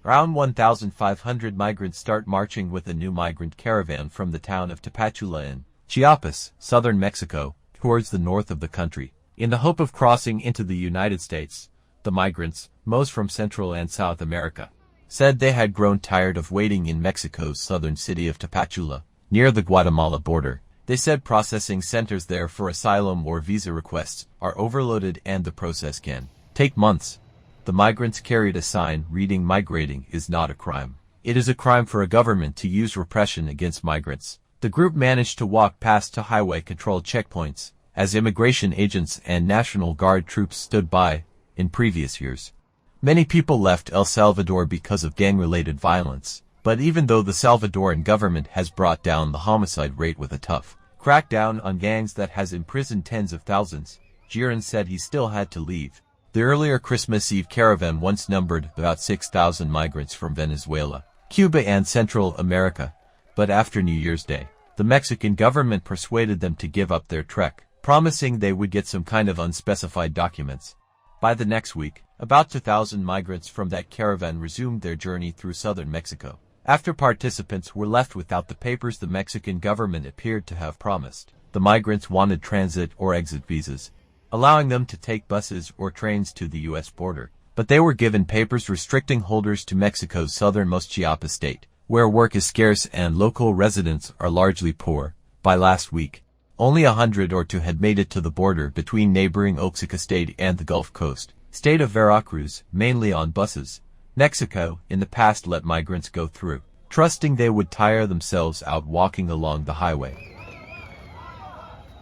Around 1,500 migrants start marching with a new migrant caravan from the town of Tapachula in Chiapas, southern Mexico, towards the north of the country, in the hope of crossing into the United States. The migrants, most from Central and South America, said they had grown tired of waiting in Mexico's southern city of Tapachula, near the Guatemala border. They said processing centers there for asylum or visa requests are overloaded and the process can take months. The migrants carried a sign reading "Migrating is not a crime. It is a crime for a government to use repression against migrants." The group managed to walk past to highway control checkpoints, as immigration agents and National Guard troops stood by in previous years. Many people left El Salvador because of gang-related violence, but even though the Salvadoran government has brought down the homicide rate with a tough crackdown on gangs that has imprisoned tens of thousands, Giron said he still had to leave. The earlier Christmas Eve caravan once numbered about 6,000 migrants from Venezuela, Cuba and Central America, but after New Year's Day, the Mexican government persuaded them to give up their trek, promising they would get some kind of unspecified documents. By the next week, about 2,000 migrants from that caravan resumed their journey through southern Mexico, after participants were left without the papers the Mexican government appeared to have promised. The migrants wanted transit or exit visas, allowing them to take buses or trains to the U.S. border, but they were given papers restricting holders to Mexico's southernmost Chiapas state, where work is scarce and local residents are largely poor. By last week, only 100 or 2 had made it to the border between neighboring Oaxaca state and the Gulf Coast state of Veracruz, mainly on buses. Mexico, in the past, let migrants go through, trusting they would tire themselves out walking along the highway.